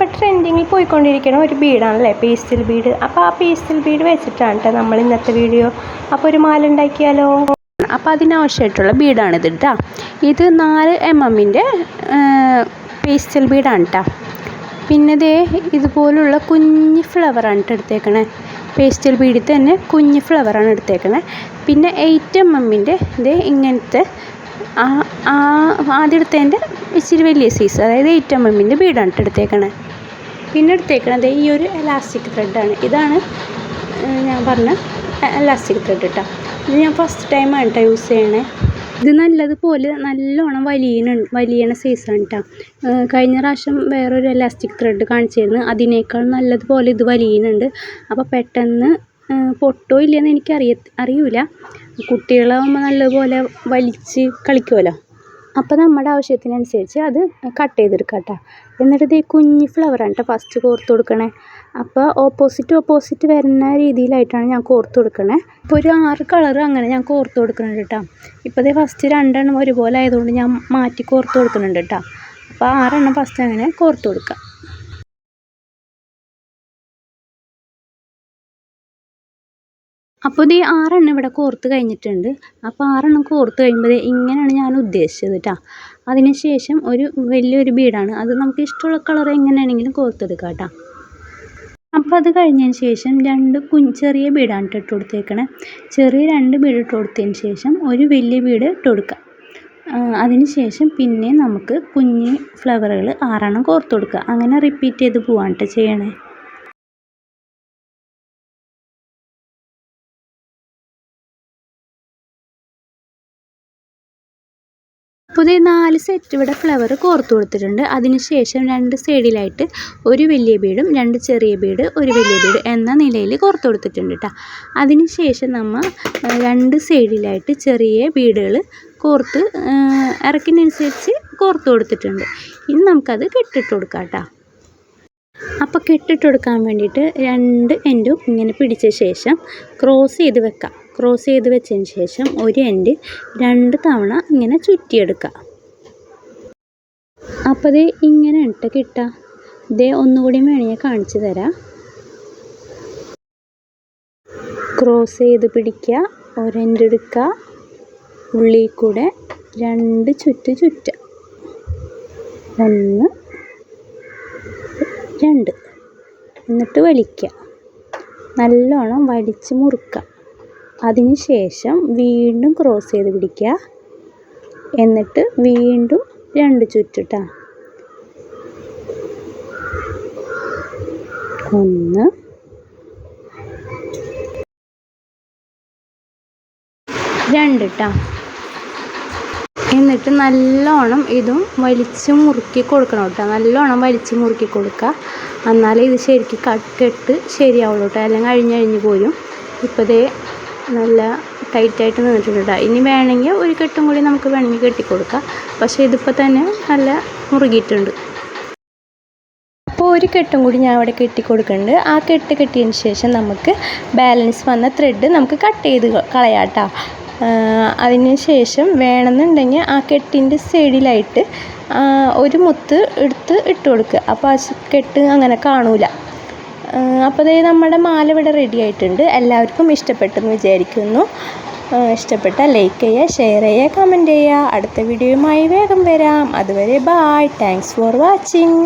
ഇപ്പോൾ ട്രെൻഡിങ്ങിൽ പോയിക്കൊണ്ടിരിക്കുന്ന ഒരു ബീഡാണല്ലേ പേസ്റ്റൽ ബീഡ്. അപ്പോൾ ആ പേസ്റ്റൽ ബീഡ് വെച്ചിട്ടാണ് കേട്ടോ നമ്മൾ ഇന്നത്തെ വീഡിയോ. അപ്പോൾ ഒരു മാല ഉണ്ടാക്കിയാലോ? അപ്പോൾ അതിനാവശ്യമായിട്ടുള്ള ബീഡാണിത് കേട്ടോ. ഇത് 4 mm പേസ്റ്റൽ ബീഡാണ് കേട്ടോ. പിന്നെ ദേ ഇതുപോലുള്ള കുഞ്ഞ് ഫ്ലവറാണ് എടുത്തേക്കണേ. പേസ്റ്റൽ ബീഡിൽ തന്നെ കുഞ്ഞ് ഫ്ലവറാണ് എടുത്തേക്കണേ. പിന്നെ 8 mm ഇതേ ഇങ്ങനത്തെ ആദ്യം എടുത്തതിൻ്റെ ഇച്ചിരി വലിയ സൈസ്, അതായത് 8 mm ബീഡാണ് എടുത്തേക്കണേ. പിന്നെ എടുത്തേക്കണത് ഈ ഒരു എലാസ്റ്റിക് ത്രെഡാണ്. ഇതാണ് ഞാൻ പറഞ്ഞ എലാസ്റ്റിക് ത്രെഡ് കേട്ടോ. ഇത് ഞാൻ ഫസ്റ്റ് ടൈമാണ് കേട്ടോ യൂസ് ചെയ്യണേ. ഇത് നല്ലതുപോലെ നല്ലോണം വലിയണ സൈസാണ് കേട്ടോ. കഴിഞ്ഞ പ്രാവശ്യം വേറൊരു എലാസ്റ്റിക് ത്രെഡ് കാണിച്ചിരുന്നു, അതിനേക്കാൾ നല്ലതുപോലെ ഇത് വലിയുന്നുണ്ട്. അപ്പോൾ പെട്ടെന്ന് പൊട്ടോ ഇല്ലയെന്ന് അറിയില്ല. കുട്ടികളാകുമ്പോൾ നല്ലതുപോലെ വലിച്ച് കളിക്കുമല്ലോ. അപ്പോൾ നമ്മുടെ ആവശ്യത്തിനനുസരിച്ച് അത് കട്ട് ചെയ്തെടുക്കാം കേട്ടോ. എന്നിട്ട് ഇത് കുഞ്ഞ് ഫ്ലവറാണ് കേട്ടോ ഫസ്റ്റ് കോർത്ത് കൊടുക്കണേ. അപ്പോൾ ഓപ്പോസിറ്റ് വരുന്ന രീതിയിലായിട്ടാണ് ഞാൻ കോർത്ത് കൊടുക്കണേ. ഇപ്പോൾ ഒരു 6 കളർ അങ്ങനെ ഞാൻ കോർത്ത് കൊടുക്കുന്നുണ്ട് കേട്ടോ. ഇപ്പോൾ ഇത് ഫസ്റ്റ് 2 എണ്ണം ഒരുപോലെ ആയതുകൊണ്ട് ഞാൻ മാറ്റി കോർത്ത് കൊടുക്കുന്നുണ്ട് കേട്ടോ. അപ്പോൾ 6 എണ്ണം ഫസ്റ്റ് അങ്ങനെ കോർത്ത് കൊടുക്കാം. അപ്പോൾ ഇത് 6 എണ്ണം ഇവിടെ കോർത്ത് കഴിഞ്ഞിട്ടുണ്ട്. അപ്പോൾ 6 എണ്ണം കോർത്ത് കഴിയുമ്പോൾ ഇങ്ങനെയാണ് ഞാൻ ഉദ്ദേശിച്ചത് കേട്ടോ. അതിന് ശേഷം ഒരു വലിയൊരു ബീഡാണ്, അത് നമുക്ക് ഇഷ്ടമുള്ള കളർ എങ്ങനെയാണെങ്കിലും കോർത്തെടുക്കാം കേട്ടോ. അപ്പോൾ അത് കഴിഞ്ഞതിന് ശേഷം 2 ചെറിയ ബീഡാണ് ഇട്ട് കൊടുത്തേക്കണേ. ചെറിയ 2 ബീഡ് ഇട്ട് കൊടുത്തതിന് ശേഷം ഒരു വലിയ ബീഡ് ഇട്ട് കൊടുക്കാം. അതിന് ശേഷം പിന്നെ നമുക്ക് കുഞ്ഞ് ഫ്ലവറുകൾ 6 എണ്ണം കോർത്ത് കൊടുക്കുക. അങ്ങനെ റിപ്പീറ്റ് ചെയ്ത് പോവാണ് കേട്ടോ ചെയ്യണേ. അപ്പോൾ ഇത് 4 സെറ്റ് ഇവിടെ ഫ്ലവർ കോർത്ത് കൊടുത്തിട്ടുണ്ട്. അതിന് ശേഷം 2 സൈഡിലായിട്ട് ഒരു വലിയ ബീഡും 2 ചെറിയ ബീഡ്, ഒരു വലിയ ബീഡ് എന്ന നിലയിൽ കോർത്ത് കൊടുത്തിട്ടുണ്ട് കേട്ടോ. അതിന് ശേഷം നമ്മൾ 2 സൈഡിലായിട്ട് ചെറിയ ബീഡുകൾ കോർത്ത് ഇറക്കിനനുസരിച്ച് കോർത്ത് കൊടുത്തിട്ടുണ്ട്. ഇനി നമുക്കത് കെട്ടിട്ട് കൊടുക്കാം കേട്ടോ. അപ്പോൾ കെട്ടിട്ട് കൊടുക്കാൻ വേണ്ടിയിട്ട് 2 എൻഡും ഇങ്ങനെ പിടിച്ച ശേഷം ക്രോസ് ചെയ്ത് വെക്കാം. ക്രോസ് ചെയ്ത് വെച്ചതിന് ശേഷം ഒരു എൻഡ് 2 തവണ ഇങ്ങനെ ചുറ്റിയെടുക്കുക. അപ്പോൾ ഇത് ഇങ്ങനെ ഇട്ട് കിട്ടുക. ഇതേ ഒന്നുകൂടി വേണമെങ്കിൽ കാണിച്ചു തരാം. ക്രോസ് ചെയ്ത് പിടിക്കുക, ഒരു എൻഡ് എടുക്കുക, ഉള്ളിൽ കൂടെ 2 ചുറ്റുക. 1 2 എന്നിട്ട് വലിക്കുക, നല്ലോണം വലിച്ച് മുറുക്കുക. അതിന് ശേഷം വീണ്ടും ക്രോസ് ചെയ്ത് പിടിക്കുക, എന്നിട്ട് വീണ്ടും 2 ചുറ്റിട്ടാ. 1 2 ട്ടാ. എന്നിട്ട് നല്ലോണം ഇതും വലിച്ച് മുറുക്കി കൊടുക്കണം കേട്ടോ. നല്ലോണം വലിച്ച് മുറുക്കി കൊടുക്കുക, എന്നാലേ ഇത് ശരിക്കും കെട്ട് ശരിയാവുള്ളൂ കേട്ടോ. എല്ലാം കഴിഞ്ഞ് പോരും. ഇപ്പോൾ ഇതേ നല്ല ടൈറ്റായിട്ട് നിന്നിട്ടുണ്ട് കേട്ടോ. ഇനി വേണമെങ്കിൽ ഒരു കെട്ടും കൂടി നമുക്ക് വേണമെങ്കിൽ കെട്ടിക്കൊടുക്കാം. പക്ഷേ ഇതിപ്പോൾ തന്നെ നല്ല മുറുകിയിട്ടുണ്ട്. അപ്പോൾ ഒരു കെട്ടും കൂടി ഞാൻ അവിടെ കെട്ടിക്കൊടുക്കുന്നുണ്ട്. ആ കെട്ട് കെട്ടിയതിന് ശേഷം നമുക്ക് ബാലൻസ് വന്ന ത്രെഡ് നമുക്ക് കട്ട് ചെയ്ത് കളയാം കേട്ടോ. അതിന് ശേഷം വേണമെന്നുണ്ടെങ്കിൽ ആ കെട്ടിൻ്റെ സൈഡിലായിട്ട് ഒരു മുത്ത് എടുത്ത് ഇട്ട് കൊടുക്കുക. അപ്പോൾ ആ കെട്ട് അങ്ങനെ കാണൂല. അപ്പോൾ ദേ നമ്മുടെ മാല ഇവിടെ റെഡി ആയിട്ടുണ്ട്. എല്ലാവർക്കും ഇഷ്ടപ്പെട്ടെന്ന് വിചാരിക്കുന്നു. ഇഷ്ടപ്പെട്ടാൽ ലൈക്ക് ചെയ്യുക, ഷെയർ ചെയ്യുക, കമൻറ്റ് ചെയ്യുക. അടുത്ത വീഡിയോയുമായി വേഗം വരാം. അതുവരെ ബായ്. Thanks for watching.